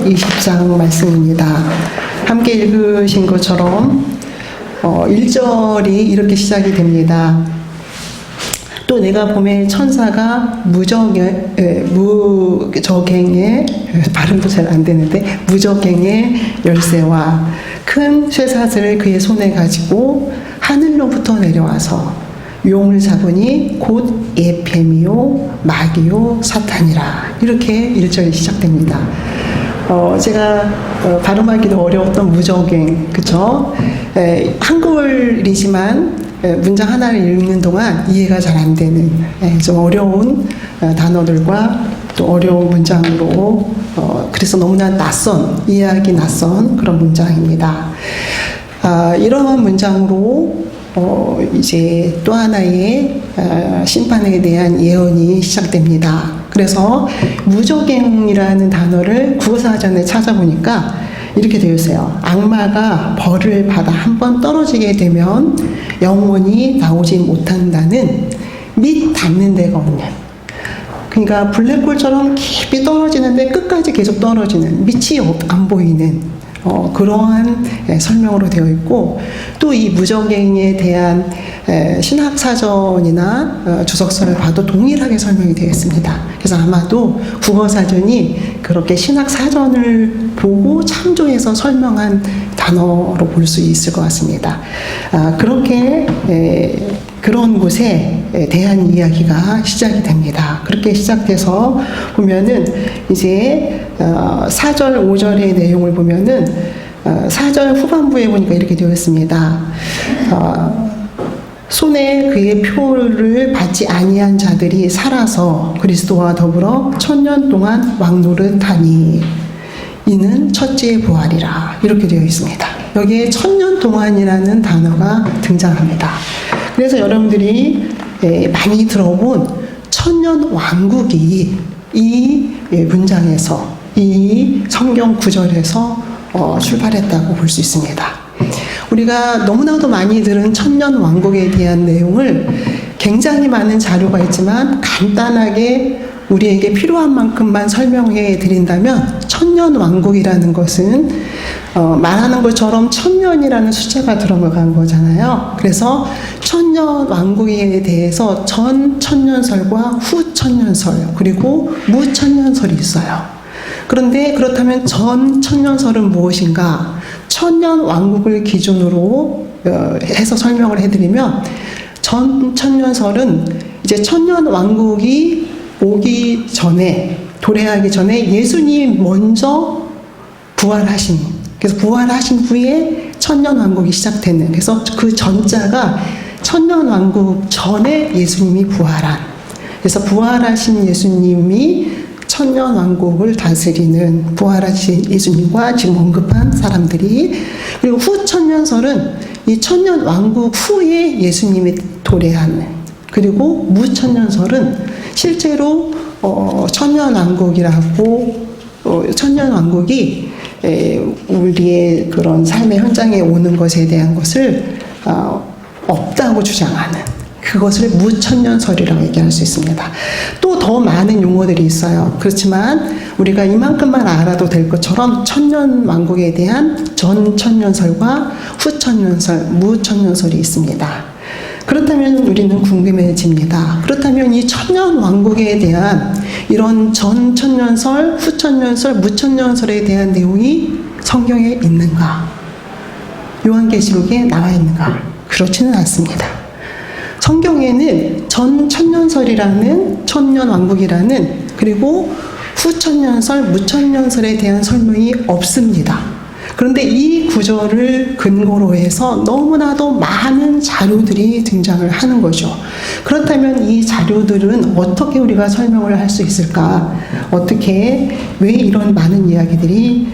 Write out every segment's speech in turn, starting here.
20장 말씀입니다. 함께 읽으신 것처럼 1절이 이렇게 시작이 됩니다. 또 내가 봄에 천사가 무저갱의 발음도 잘 안 되는데 무저갱의 열쇠와 큰 쇠사슬을 그의 손에 가지고 하늘로부터 내려와서 용을 잡으니 곧 에페미요 마귀요 사탄이라. 이렇게 1절이 시작됩니다. 제가 발음하기도 어려웠던 무저갱, 그쵸? 한글이지만 문장 하나를 읽는 동안 이해가 잘 안 되는 좀 어려운 단어들과 또 어려운 문장으로 그래서 너무나 이해하기 낯선 그런 문장입니다. 이러한 문장으로 이제 또 하나의 심판에 대한 예언이 시작됩니다. 그래서 무저갱이라는 단어를 국어사전에 찾아보니까 이렇게 되어 있어요. 악마가 벌을 받아 한번 떨어지게 되면 영원히 나오지 못한다는 및 닿는 데가 없는, 그러니까 블랙홀처럼 깊이 떨어지는데 끝까지 계속 떨어지는, 밑이 안 보이는 그러한 설명으로 되어 있고, 또 이 무저갱에 대한 신학사전이나 주석서를 봐도 동일하게 설명이 되어 있습니다. 그래서 아마도 국어사전이 그렇게 신학사전을 보고 참조해서 설명한 단어로 볼 수 있을 것 같습니다. 그렇게 그런 곳에 대한 이야기가 시작이 됩니다. 그렇게 시작돼서 보면은 이제 4절, 5절의 내용을 보면은 4절 후반부에 보니까 이렇게 되어 있습니다. 손에 그의 표를 받지 아니한 자들이 살아서 그리스도와 더불어 1000년 동안 왕노릇하니 이는 첫째의 부활이라. 이렇게 되어 있습니다. 여기에 1000년 동안이라는 단어가 등장합니다. 그래서 여러분들이 많이 들어본 1000년 왕국이 이 문장에서, 이 성경 구절에서 출발했다고 볼 수 있습니다. 우리가 너무나도 많이 들은 1000년 왕국에 대한 내용을 굉장히 많은 자료가 있지만 간단하게 우리에게 필요한 만큼만 설명해 드린다면 1000년 왕국이라는 것은 말하는 것처럼 1000년이라는 숫자가 들어간 거잖아요. 그래서 1000년 왕국에 대해서 전 천년설과 후 천년설, 그리고 무 천년설이 있어요. 그런데 그렇다면 전 천년설은 무엇인가? 1000년 왕국을 기준으로 해서 설명을 해드리면, 전 천년설은 이제 1000년 왕국이 오기 전에, 도래하기 전에 예수님이 먼저 부활하신, 그래서 부활하신 후에 1000년 왕국이 시작되는, 그래서 그 전자가 1000년 왕국 전에 예수님이 부활한, 그래서 부활하신 예수님이 1000년 왕국을 다스리는, 부활하신 예수님과 지금 언급한 사람들이, 그리고 후 천년설은 이 1000년 왕국 후에 예수님이 도래하는, 그리고 무 천년설은 실제로 1000년 왕국이라고, 1000년 왕국이 우리의 그런 삶의 현장에 오는 것에 대한 것을 없다고 주장하는, 그것을 무천년설이라고 얘기할 수 있습니다. 또 더 많은 용어들이 있어요. 그렇지만 우리가 이만큼만 알아도 될 것처럼 1000년 왕국에 대한 전 천년설과 후 천년설, 무 천년설이 있습니다. 그렇다면 우리는 궁금해집니다. 그렇다면 이 1000년 왕국에 대한 이런 전 천년설, 후 천년설, 무 천년설에 대한 내용이 성경에 있는가? 요한계시록에 나와 있는가? 그렇지는 않습니다. 성경에는 전 천년설이라는, 천년 왕국이라는, 그리고 후 천년설, 무 천년설에 대한 설명이 없습니다. 그런데 이 구절을 근거로 해서 너무나도 많은 자료들이 등장을 하는 거죠. 그렇다면 이 자료들은 어떻게 우리가 설명을 할 수 있을까? 어떻게, 왜 이런 많은 이야기들이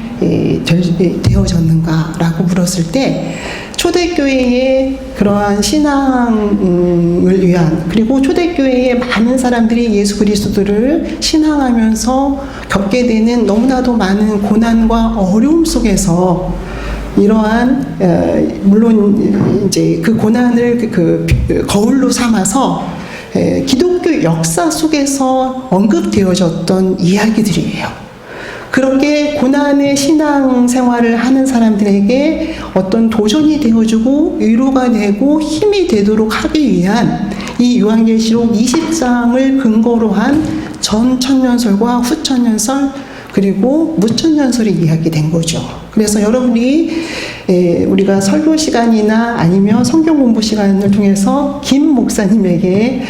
되어졌는가라고 물었을 때, 초대교회의 그러한 신앙을 위한, 그리고 초대교회의 많은 사람들이 예수 그리스도를 신앙하면서 겪게 되는 너무나도 많은 고난과 어려움 속에서 이러한 물론 이제 그 고난을 그 거울로 삼아서 기독교 역사 속에서 언급되어졌던 이야기들이에요. 그렇게 고난의 신앙 생활을 하는 사람들에게 어떤 도전이 되어주고 위로가 되고 힘이 되도록 하기 위한 이 요한계시록 20장을 근거로 한 전천년설과 후천년설 그리고 무천년설이 이야기된 거죠. 그래서 여러분이 우리가 설교 시간이나 아니면 성경 공부 시간을 통해서 김 목사님에게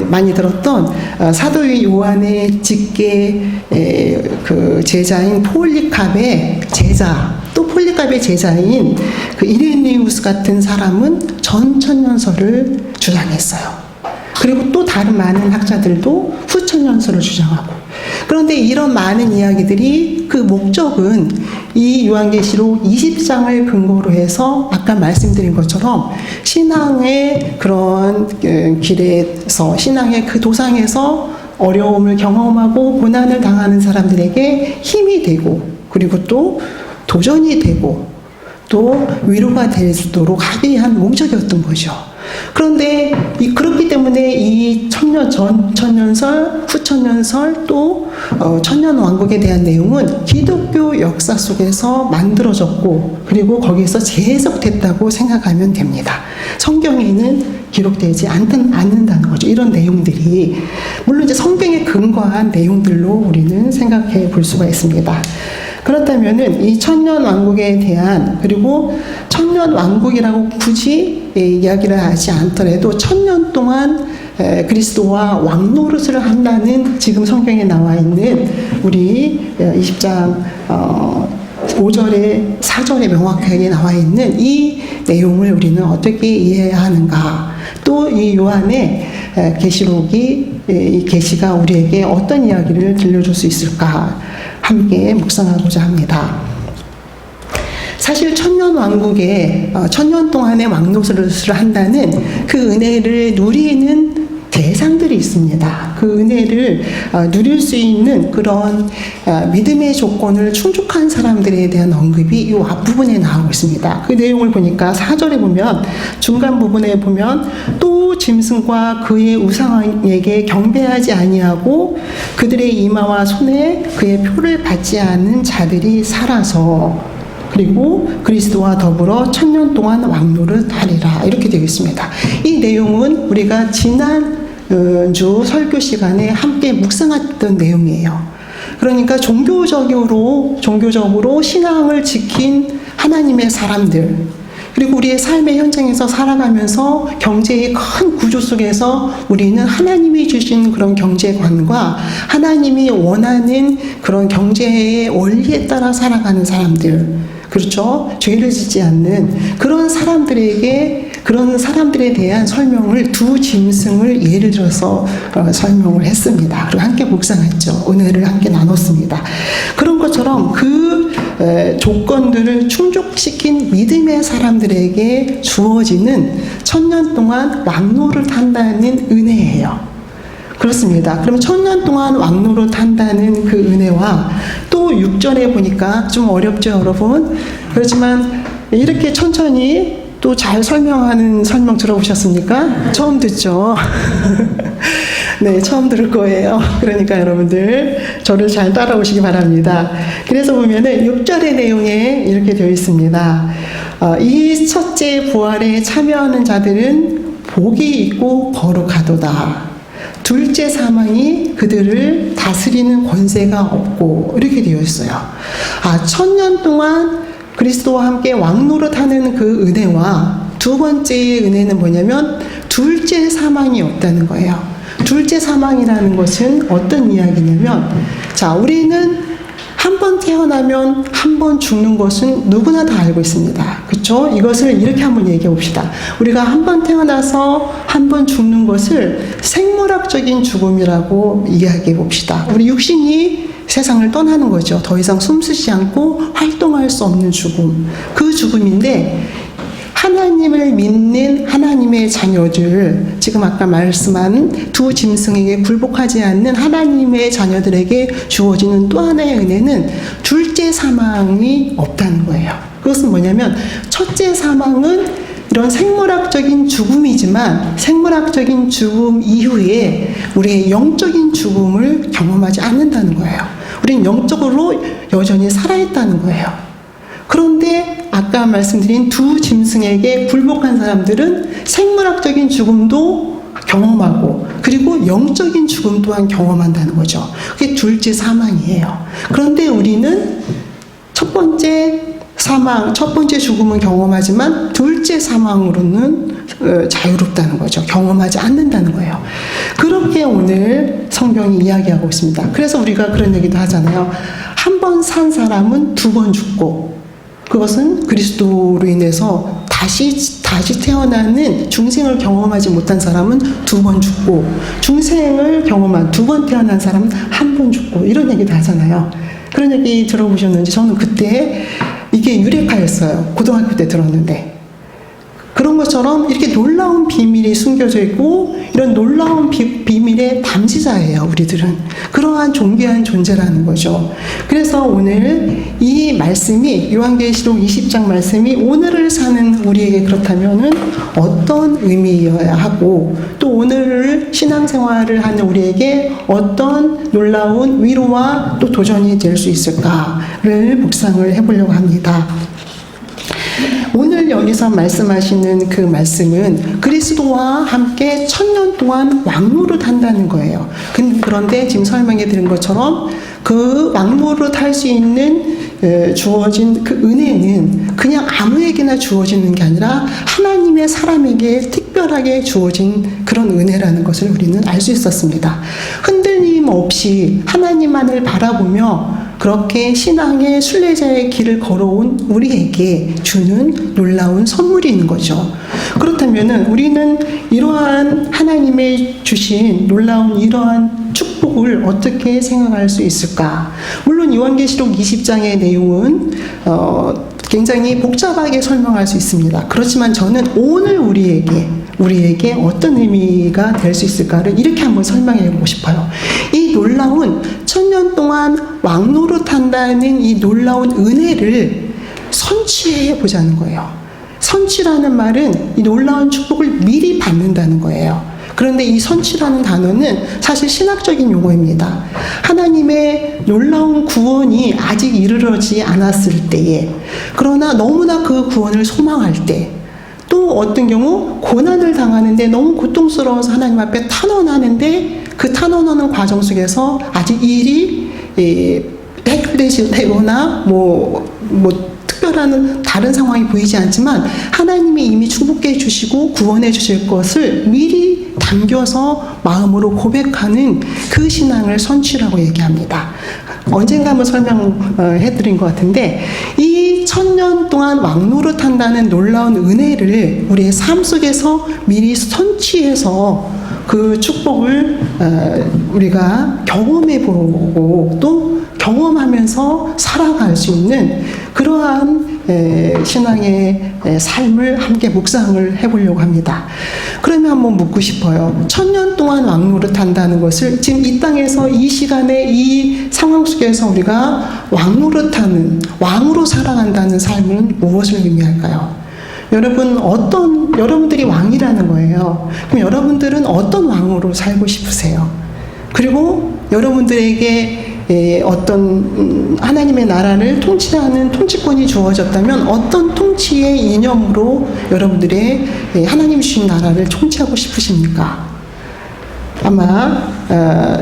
많이 들었던 사도 요한의 직계 그 제자인 폴리캅의 제자, 또 폴리캅의 제자인 그 이레네우스 같은 사람은 전천년설을 주장했어요. 그리고 또 다른 많은 학자들도 후천년설을 주장하고, 그런데 이런 많은 이야기들이 그 목적은 이 요한계시록 20장을 근거로 해서 아까 말씀드린 것처럼 신앙의 그런 길에서, 신앙의 그 도상에서 어려움을 경험하고 고난을 당하는 사람들에게 힘이 되고, 그리고 또 도전이 되고 또 위로가 되도록 하기 위한 목적이었던 거죠. 그런데 그렇기 때문에 이 전천년설, 후천년설 또 천년왕국에 대한 내용은 기독교 역사 속에서 만들어졌고 그리고 거기에서 재해석됐다고 생각하면 됩니다. 성경에는 기록되지 않는다는 거죠. 이런 내용들이 물론 이제 성경에 근거한 내용들로 우리는 생각해 볼 수가 있습니다. 그렇다면은 이 천년왕국에 대한, 그리고 천년왕국이라고 굳이 이야기를 하지 않더라도 천년 동안 그리스도와 왕노릇을 한다는 지금 성경에 나와 있는 우리 20장 5절에 4절에 명확하게 나와 있는 이 내용을 우리는 어떻게 이해해야 하는가, 또 이 요한의 계시록이, 이 계시가 우리에게 어떤 이야기를 들려줄 수 있을까 함께 묵상하고자 합니다. 사실 천년왕국에 천년 동안의 왕노릇을 한다는 그 은혜를 누리는 대상들이 있습니다. 그 은혜를 누릴 수 있는 그런 믿음의 조건을 충족한 사람들에 대한 언급이 이 앞부분에 나오고 있습니다. 그 내용을 보니까 4절에 보면, 중간 부분에 보면, 또 짐승과 그의 우상에게 경배하지 아니하고 그들의 이마와 손에 그의 표를 받지 않는 자들이 살아서 그리고 그리스도와 더불어 천년 동안 왕노릇 하리라, 이렇게 되어 있습니다. 이 내용은 우리가 지난주 설교 시간에 함께 묵상했던 내용이에요. 그러니까 종교적으로 신앙을 지킨 하나님의 사람들, 그리고 우리의 삶의 현장에서 살아가면서 경제의 큰 구조 속에서 우리는 하나님이 주신 그런 경제관과 하나님이 원하는 그런 경제의 원리에 따라 살아가는 사람들, 그렇죠? 죄를 짓지 않는 그런 사람들에게, 그런 사람들에 대한 설명을 두 짐승을 예를 들어서 설명을 했습니다. 그리고 함께 묵상했죠. 은혜를 함께 나눴습니다. 그런 것처럼 그 조건들을 충족시킨 믿음의 사람들에게 주어지는 천년 동안 왕노릇 한다는 은혜예요. 그렇습니다. 그럼 천년 동안 왕노릇 한다는 그 은혜와 또 6절에 보니까 좀 어렵죠, 여러분? 그렇지만 이렇게 천천히 또 잘 설명하는 설명 들어보셨습니까? 처음 듣죠? 네, 처음 들을 거예요. 그러니까 여러분들 저를 잘 따라오시기 바랍니다. 그래서 보면은 6절의 내용에 이렇게 되어 있습니다. 이 첫째 부활에 참여하는 자들은 복이 있고 거룩하도다. 둘째 사망이 그들을 다스리는 권세가 없고, 이렇게 되어 있어요. 천년 동안 그리스도와 함께 왕노릇하는 그 은혜와 두 번째의 은혜는 뭐냐면 둘째 사망이 없다는 거예요. 둘째 사망이라는 것은 어떤 이야기냐면, 자, 우리는 한 번 태어나면 한 번 죽는 것은 누구나 다 알고 있습니다. 그렇죠? 이것을 이렇게 한번 얘기해 봅시다. 우리가 한 번 태어나서 한 번 죽는 것을 생물학적인 죽음이라고 이야기해 봅시다. 우리 육신이 세상을 떠나는 거죠. 더 이상 숨쉬지 않고 활동할 수 없는 죽음. 그 죽음인데, 하나님을 믿는 하나님의 자녀들, 지금 아까 말씀한 두 짐승에게 굴복하지 않는 하나님의 자녀들에게 주어지는 또 하나의 은혜는 둘째 사망이 없다는 거예요. 그것은 뭐냐면, 첫째 사망은 이런 생물학적인 죽음이지만 생물학적인 죽음 이후에 우리의 영적인 죽음을 경험하지 않는다는 거예요. 우린 영적으로 여전히 살아있다는 거예요. 그런데 아까 말씀드린 두 짐승에게 굴복한 사람들은 생물학적인 죽음도 경험하고 그리고 영적인 죽음 또한 경험한다는 거죠. 그게 둘째 사망이에요. 그런데 우리는 첫 번째 사망, 첫 번째 죽음은 경험하지만 둘째 사망으로는 자유롭다는 거죠. 경험하지 않는다는 거예요. 그렇게 오늘 성경이 이야기하고 있습니다. 그래서 우리가 그런 얘기도 하잖아요. 한 번 산 사람은 두 번 죽고 그것은 그리스도로 인해서 다시 태어나는 중생을 경험하지 못한 사람은 두 번 죽고 중생을 경험한 두 번 태어난 사람은 한 번 죽고 이런 얘기도 하잖아요. 그런 얘기 들어보셨는지 저는 그때 이게 유레카였어요. 고등학교 때 들었는데 그런 것처럼 이렇게 놀라운 비밀이 숨겨져 있고 이런 놀라운 비밀의 담지자예요. 우리들은 그러한 존귀한 존재라는 거죠. 그래서 오늘 이 말씀이 요한계시록 20장 말씀이 오늘을 사는 우리에게 그렇다면은 어떤 의미여야 하고 또 오늘을 신앙생활을 하는 우리에게 어떤 놀라운 위로와 또 도전이 될 수 있을까를 묵상을 해보려고 합니다. 오늘 여기서 말씀하시는 그 말씀은 그리스도와 함께 1000년 동안 왕노릇 한다는 거예요. 그런데 지금 설명해 드린 것처럼 그 왕노릇 할 수 있는 주어진 그 은혜는 그냥 아무에게나 주어지는 게 아니라 하나님의 사람에게 특별하게 주어진 그런 은혜라는 것을 우리는 알 수 있었습니다. 흔들림 없이 하나님만을 바라보며 그렇게 신앙의 순례자의 길을 걸어온 우리에게 주는 놀라운 선물이 있는 거죠. 그렇다면은 우리는 이러한 하나님의 주신 놀라운 이러한 축복을 어떻게 생각할 수 있을까? 물론 요한계시록 20장의 내용은 굉장히 복잡하게 설명할 수 있습니다. 그렇지만 저는 오늘 우리에게 어떤 의미가 될 수 있을까를 이렇게 한번 설명해 보고 싶어요. 이 놀라운 1000년 동안 왕노릇한다는 이 놀라운 은혜를 선취해 보자는 거예요. 선취라는 말은 이 놀라운 축복을 미리 받는다는 거예요. 그런데 이 선취라는 단어는 사실 신학적인 용어입니다. 하나님의 놀라운 구원이 아직 이르러지지 않았을 때에 그러나 너무나 그 구원을 소망할 때 또 어떤 경우 고난을 당하는데 너무 고통스러워서 하나님 앞에 탄원하는데 그 탄원하는 과정 속에서 아직 일이 해결되지 되거나 특별한 다른 상황이 보이지 않지만 하나님이 이미 축복해 주시고 구원해 주실 것을 미리 담겨서 마음으로 고백하는 그 신앙을 선취라고 얘기합니다. 언젠가 한번 설명해 드린 것 같은데 이 1000년 동안 왕노릇 한다는 놀라운 은혜를 우리의 삶 속에서 미리 선취해서 그 축복을 우리가 경험해 보고 또 경험하면서 살아갈 수 있는 그러한 신앙의 삶을 함께 묵상을 해보려고 합니다. 그러면 한번 묻고 싶어요. 1000년 동안 왕노릇 한다는 것을 지금 이 땅에서 이 시간에 이 상황 속에서 우리가 왕노릇하는 왕으로 살아간다는 삶은 무엇을 의미할까요? 여러분들이 왕이라는 거예요. 그럼 여러분들은 어떤 왕으로 살고 싶으세요? 그리고 여러분들에게 어떤 하나님의 나라를 통치하는 통치권이 주어졌다면 어떤 통치의 이념으로 여러분들의 하나님 주신 나라를 통치하고 싶으십니까? 아마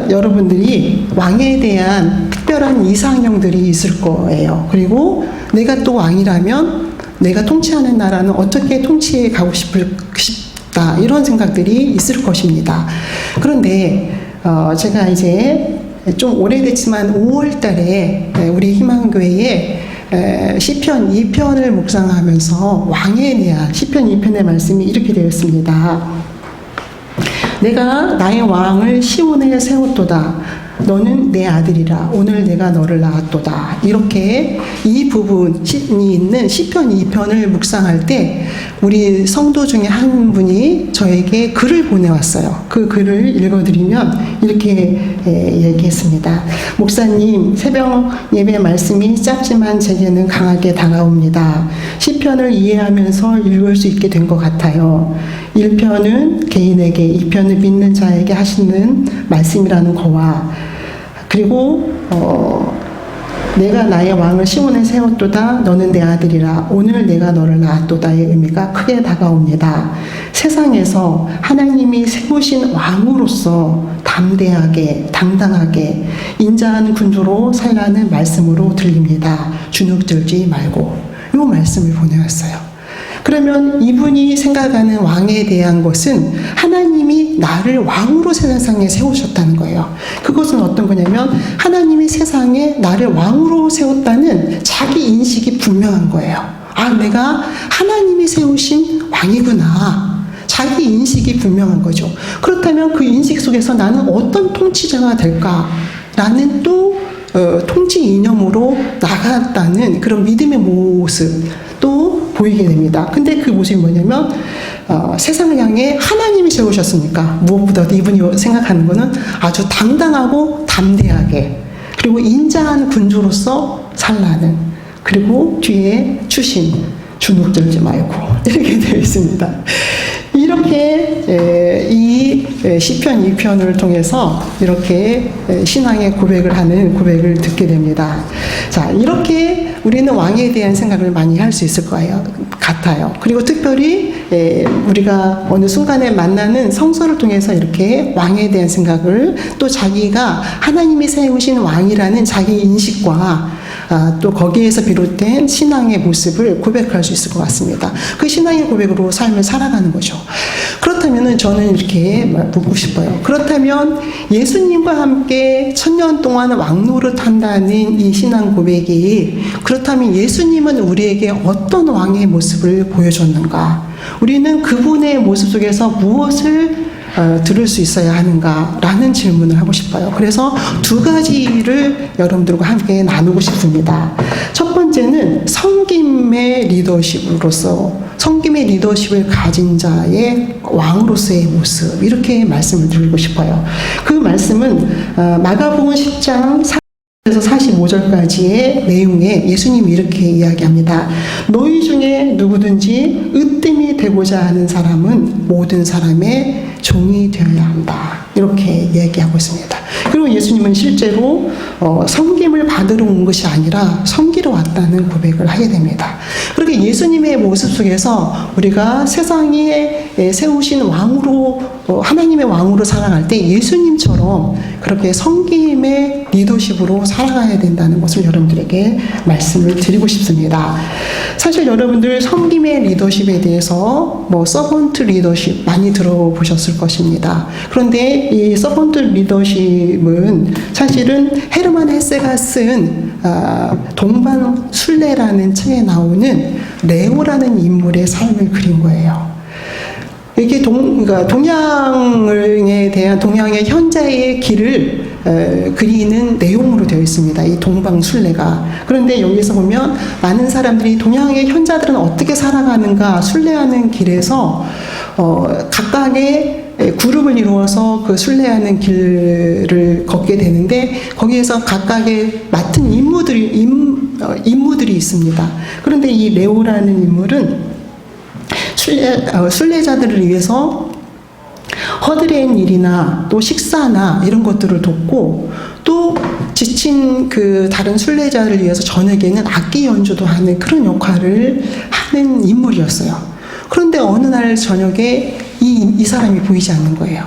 여러분들이 왕에 대한 특별한 이상형들이 있을 거예요. 그리고 내가 또 왕이라면 내가 통치하는 나라는 어떻게 통치해 가고 싶다 이런 생각들이 있을 것입니다. 그런데 제가 이제 좀 오래됐지만 5월 달에 우리 희망교회에 시편 2편을 묵상하면서 왕에 대한 시편 2편의 말씀이 이렇게 되어 있습니다. 내가 나의 왕을 시온에 세웠도다. 너는 내 아들이라. 오늘 내가 너를 낳았도다. 이렇게 이 부분이 있는 시편 2편을 묵상할 때 우리 성도 중에 한 분이 저에게 글을 보내왔어요. 그 글을 읽어드리면 이렇게 얘기했습니다. 목사님, 새벽 예배 말씀이 짧지만 제게는 강하게 다가옵니다. 시편을 이해하면서 읽을 수 있게 된 것 같아요. 1편은 개인에게, 2편은 믿는 자에게 하시는 말씀이라는 거와 그리고 내가 나의 왕을 시온에 세웠도다. 너는 내 아들이라. 오늘 내가 너를 낳았도다의 의미가 크게 다가옵니다. 세상에서 하나님이 세우신 왕으로서 담대하게 당당하게 인자한 군주로 살라는 말씀으로 들립니다. 주눅들지 말고. 이 말씀을 보내왔어요. 그러면 이분이 생각하는 왕에 대한 것은 하나님이 나를 왕으로 세상에 세우셨다는 거예요. 그것은 어떤 거냐면 하나님이 세상에 나를 왕으로 세웠다는 자기 인식이 분명한 거예요. 아, 내가 하나님이 세우신 왕이구나. 자기 인식이 분명한 거죠. 그렇다면 그 인식 속에서 나는 어떤 통치자가 될까라는 또 통치 이념으로 나갔다는 그런 믿음의 모습 또 보이게 됩니다. 근데 그 모습이 뭐냐면 세상을 향해 하나님이 세우셨으니까 무엇보다도 이분이 생각하는 것은 아주 당당하고 담대하게 그리고 인자한 군주로서 살라는 그리고 뒤에 추신 주눅들지 말고 이렇게 되어 있습니다. 이렇게 이 시편 2편을 통해서 이렇게 신앙의 고백을 하는 고백을 듣게 됩니다. 자, 이렇게 우리는 왕에 대한 생각을 많이 할 수 있을 거예요. 같아요. 그리고 특별히 우리가 어느 순간에 만나는 성서를 통해서 이렇게 왕에 대한 생각을 또 자기가 하나님이 세우신 왕이라는 자기 인식과 또 거기에서 비롯된 신앙의 모습을 고백할 수 있을 것 같습니다. 그 신앙의 고백으로 삶을 살아가는 거죠. 그렇다면 저는 이렇게 묻고 싶어요. 그렇다면 예수님과 함께 1000년 동안 왕노릇한다는 이 신앙 고백이 그렇다면 예수님은 우리에게 어떤 왕의 모습을 보여줬는가? 우리는 그분의 모습 속에서 무엇을 들을 수 있어야 하는가라는 질문을 하고 싶어요. 그래서 두 가지를 여러분들과 함께 나누고 싶습니다. 첫 번째는 섬김의 리더십으로서 섬김의 리더십을 가진 자의 왕으로서의 모습 이렇게 말씀을 드리고 싶어요. 그 말씀은 마가복음 10장 45절까지의 내용에 예수님이 이렇게 이야기합니다. 너희 중에 누구든지 으뜸이 되고자 하는 사람은 모든 사람의 종이 되어야 한다. 이렇게 얘기하고 있습니다. 그리고 예수님은 실제로 섬김을 받으러 온 것이 아니라 섬기러 왔다는 고백을 하게 됩니다. 그렇게 예수님의 모습 속에서 우리가 세상에 세우신 왕으로 하나님의 왕으로 살아갈 때 예수님처럼 그렇게 섬김의 리더십으로 살아가야 된다는 것을 여러분들에게 말씀을 드리고 싶습니다. 사실 여러분들 섬김의 리더십에 대해서 서번트 리더십 많이 들어보셨을 것입니다. 그런데 이 서번트 리더십은 사실은 헤르만 헤세가 쓴 동방 순례라는 책에 나오는 레오라는 인물의 삶을 그린 거예요. 이게 그러니까 동양에 대한 동양의 현자의 길을 그리는 내용으로 되어 있습니다. 이 동방순례가. 그런데 여기서 보면 많은 사람들이 동양의 현자들은 어떻게 살아가는가 순례하는 길에서 각각의 그룹을 이루어서 그 순례하는 길을 걷게 되는데 거기에서 각각의 맡은 임무들이 있습니다. 그런데 이 레오라는 인물은 순례자들을 위해서 허드렛 일이나 또 식사나 이런 것들을 돕고 또 지친 그 다른 순례자를 위해서 저녁에는 악기 연주도 하는 그런 역할을 하는 인물이었어요. 그런데 어느 날 저녁에 이 사람이 보이지 않는 거예요.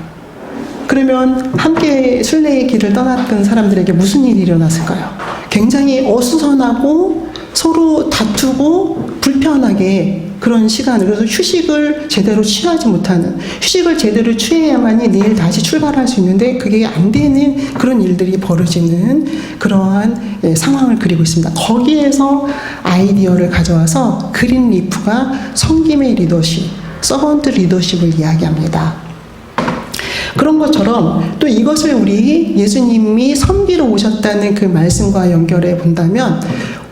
그러면 함께 순례의 길을 떠났던 사람들에게 무슨 일이 일어났을까요? 굉장히 어수선하고 서로 다투고 불편하게 그런 시간을 그래서 휴식을 제대로 취하지 못하는 휴식을 제대로 취해야만이 내일 다시 출발할 수 있는데 그게 안 되는 그런 일들이 벌어지는 그러한 상황을 그리고 있습니다. 거기에서 아이디어를 가져와서 그린리프가 섬김의 리더십, 서번트 리더십을 이야기합니다. 그런 것처럼 또 이것을 우리 예수님이 섬기러 오셨다는 그 말씀과 연결해 본다면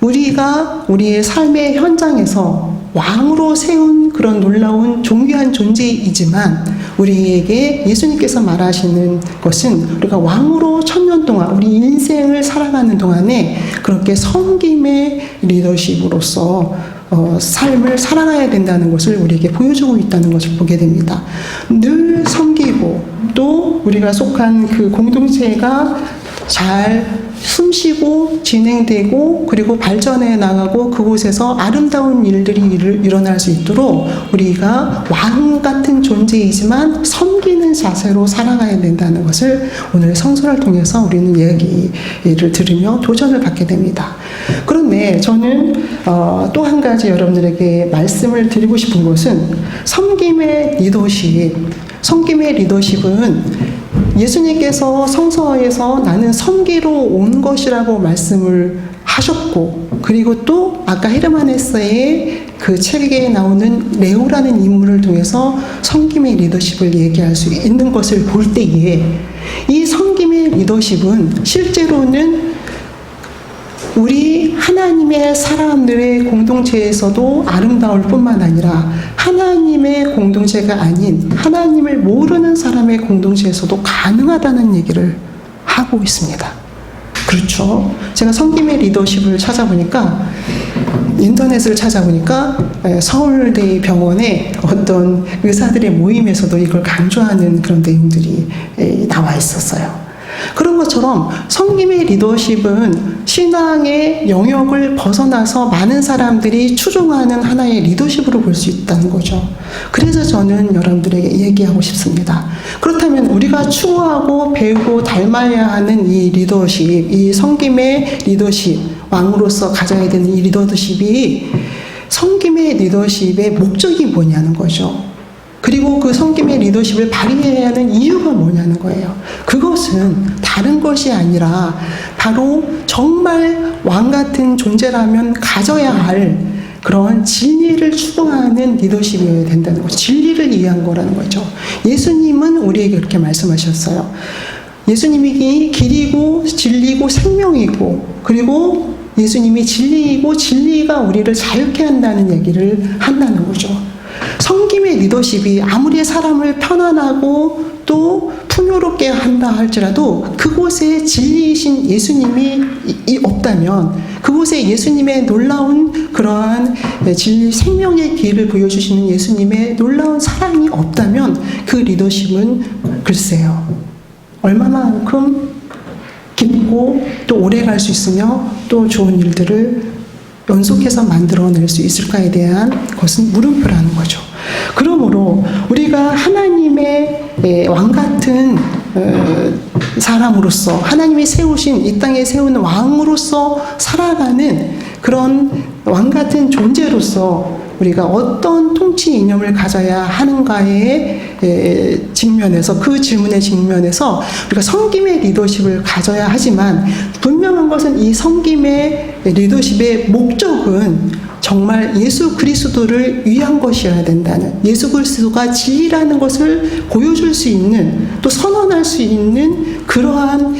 우리가 우리의 삶의 현장에서 왕으로 세운 그런 놀라운 존귀한 존재이지만 우리에게 예수님께서 말하시는 것은 우리가 왕으로 1000년 동안 우리 인생을 살아가는 동안에 그렇게 섬김의 리더십으로서 삶을 살아가야 된다는 것을 우리에게 보여주고 있다는 것을 보게 됩니다. 늘 섬기고 또 우리가 속한 그 공동체가 잘 숨쉬고 진행되고 그리고 발전해 나가고 그곳에서 아름다운 일들이 일어날 수 있도록 우리가 왕 같은 존재이지만 섬기는 자세로 살아가야 된다는 것을 오늘 성서를 통해서 우리는 이야기를 들으며 도전을 받게 됩니다. 그런데 저는 또 한 가지 여러분들에게 말씀을 드리고 싶은 것은 섬김의 리더십은 예수님께서 성서에서 나는 섬기러 온 것이라고 말씀을 하셨고, 그리고 또 아까 헤르만헤세의 그 책에 나오는 레오라는 인물을 통해서 섬김의 리더십을 얘기할 수 있는 것을 볼 때에 이 섬김의 리더십은 실제로는 우리 하나님의 사람들의 공동체에서도 아름다울 뿐만 아니라 하나님의 공동체가 아닌 하나님을 모르는 사람의 공동체에서도 가능하다는 얘기를 하고 있습니다. 그렇죠. 제가 섬김의 리더십을 찾아보니까 인터넷을 찾아보니까 서울대 병원의 어떤 의사들의 모임에서도 이걸 강조하는 그런 내용들이 나와 있었어요. 그런 것처럼 섬김의 리더십은 신앙의 영역을 벗어나서 많은 사람들이 추종하는 하나의 리더십으로 볼 수 있다는 거죠. 그래서 저는 여러분들에게 얘기하고 싶습니다. 그렇다면 우리가 추구하고 배우고 닮아야 하는 이 리더십, 이 섬김의 리더십, 왕으로서 가져야 되는 이 리더십이 섬김의 리더십의 목적이 뭐냐는 거죠. 그리고 그 섬김의 리더십을 발휘해야 하는 이유가 뭐냐는 거예요. 그것은 다른 것이 아니라 바로 정말 왕 같은 존재라면 가져야 할 그런 진리를 추구하는 리더십이어야 된다는 거죠. 진리를 이해한 거라는 거죠. 예수님은 우리에게 그렇게 말씀하셨어요. 예수님이 길이고 진리고 생명이고, 그리고 예수님이 진리이고 진리가 우리를 자유케 한다는 얘기를 한다는 거죠. 섬김의 리더십이 아무리 사람을 편안하고 또 풍요롭게 한다 할지라도 그곳에 진리이신 예수님이 없다면, 그곳에 예수님의 놀라운 그러한 진리 생명의 길을 보여주시는 예수님의 놀라운 사랑이 없다면 그 리더십은 글쎄요 얼마만큼 깊고 또 오래 갈 수 있으며 또 좋은 일들을 연속해서 만들어낼 수 있을까에 대한 것은 물음표라는 거죠. 그러므로 우리가 하나님의 왕 같은 사람으로서, 하나님이 세우신 이 땅에 세우는 왕으로서 살아가는 그런 왕 같은 존재로서 우리가 어떤 통치 이념을 가져야 하는가의 측면에서, 그 질문의 측면에서 우리가 섬김의 리더십을 가져야 하지만, 분명한 것은 이 섬김의 리더십의 목적은 정말 예수 그리스도를 위한 것이어야 된다는, 예수 그리스도가 진리라는 것을 보여줄 수 있는, 또 선언할 수 있는 그러한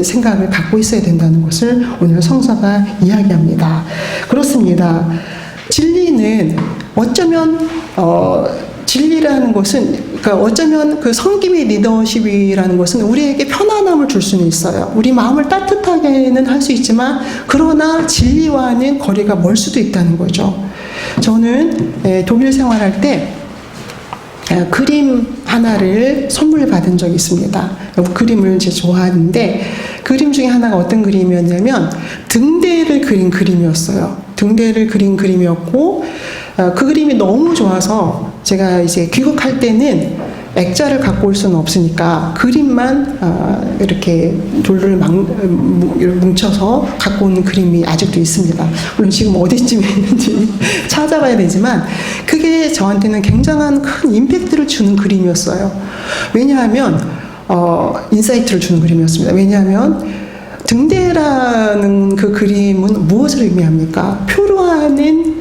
생각을 갖고 있어야 된다는 것을 오늘 성서가 이야기합니다. 그렇습니다. 진리는 어쩌면 진리라는 것은, 그러니까 어쩌면 그 섬김의 리더십이라는 것은 우리에게 편안함을 줄 수는 있어요. 우리 마음을 따뜻하게는 할 수 있지만, 그러나 진리와는 거리가 멀 수도 있다는 거죠. 저는 독일 생활할 때 그림 하나를 선물 받은 적이 있습니다. 그림을 제가 좋아하는데, 그림 중에 하나가 어떤 그림이었냐면 등대를 그린 그림이었어요. 등대를 그린 그림이었고, 그 그림이 너무 좋아서 제가 이제 귀국할 때는 액자를 갖고 올 수는 없으니까 그림만 이렇게 돌을 뭉쳐서 갖고 온 그림이 아직도 있습니다. 물론 지금 어디쯤에 있는지 찾아봐야 되지만 그게 저한테는 굉장한 큰 임팩트를 주는 그림이었어요. 왜냐하면 인사이트를 주는 그림이었습니다. 왜냐하면 등대라는 그 그림은 무엇을 의미합니까? 표류하는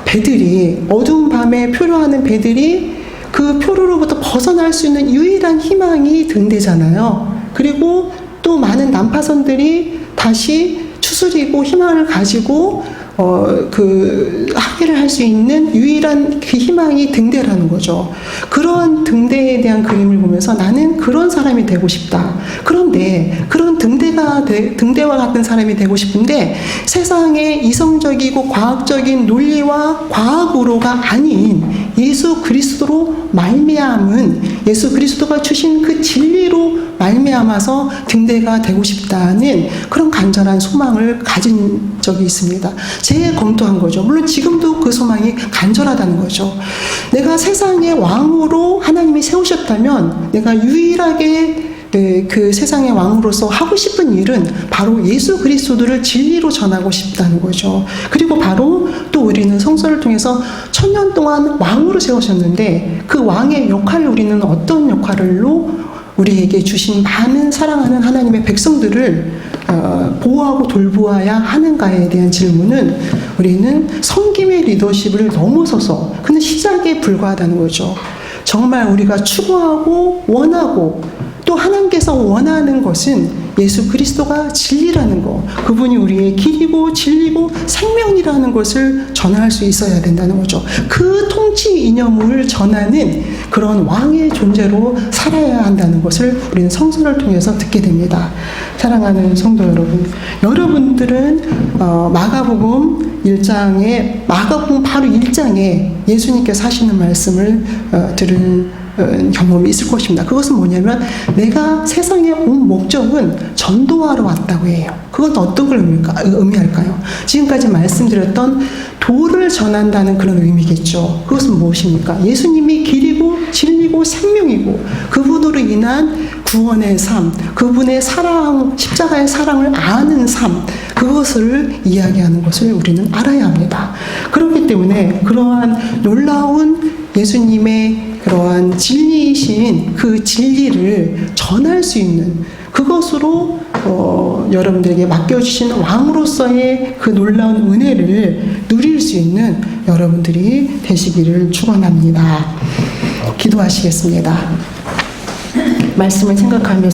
배들이, 어두운 밤에 표류하는 배들이 그 표류로부터 벗어날 수 있는 유일한 희망이 등대잖아요. 그리고 또 많은 난파선들이 다시 추스리고 희망을 가지고 그 항해를 할 수 있는 유일한 그 희망이 등대라는 거죠. 그런 등대에 대한 그림을 보면서 나는 그런 사람이 되고 싶다. 그런데 그런 등대와 같은 사람이 되고 싶은데 세상의 이성적이고 과학적인 논리와 과학으로가 아닌 예수 그리스도로 말미암은 예수 그리스도가 주신 그 진리로 말미암아서 등대가 되고 싶다는 그런 간절한 소망을 가진 적이 있습니다. 재검토한 거죠. 물론 지금도 그 소망이 간절하다는 거죠. 내가 세상의 왕으로 하나님이 세우셨다면 내가 유일하게 그 세상의 왕으로서 하고 싶은 일은 바로 예수 그리스도를 진리로 전하고 싶다는 거죠. 그리고 바로 또 우리는 성서를 통해서 1000년 동안 왕으로 세우셨는데 그 왕의 역할을 우리는 어떤 역할로 우리에게 주신 많은 사랑하는 하나님의 백성들을 보호하고 돌보아야 하는가에 대한 질문은 우리는 섬김의 리더십을 넘어서서 그는 시작에 불과하다는 거죠. 정말 우리가 추구하고 원하고 또 하나님께서 원하는 것은 예수 그리스도가 진리라는 것, 그분이 우리의 길이고 진리고 생명이라는 것을 전할 수 있어야 된다는 거죠. 그 통치 이념을 전하는 그런 왕의 존재로 살아야 한다는 것을 우리는 성서를 통해서 듣게 됩니다. 사랑하는 성도 여러분, 여러분들은 마가복음 1장에 마가복음 바로 1장에 예수님께서 하시는 말씀을 들은 경험이 있을 것입니다. 그것은 뭐냐면 내가 세상에 온 목적은 전도하러 왔다고 해요. 그건 어떤 걸 의미할까요? 지금까지 말씀드렸던 도를 전한다는 그런 의미겠죠. 그것은 무엇입니까? 예수님이 길이고 진리고 생명이고 그분으로 인한 구원의 삶, 그분의 사랑, 십자가의 사랑을 아는 삶, 그것을 이야기하는 것을 우리는 알아야 합니다. 그렇기 때문에 그러한 놀라운 예수님의 그러한 진리이신 그 진리를 전할 수 있는 그것으로 여러분들에게 맡겨주신 왕으로서의 그 놀라운 은혜를 누릴 수 있는 여러분들이 되시기를 축원합니다. 기도하시겠습니다. 말씀을 생각하면서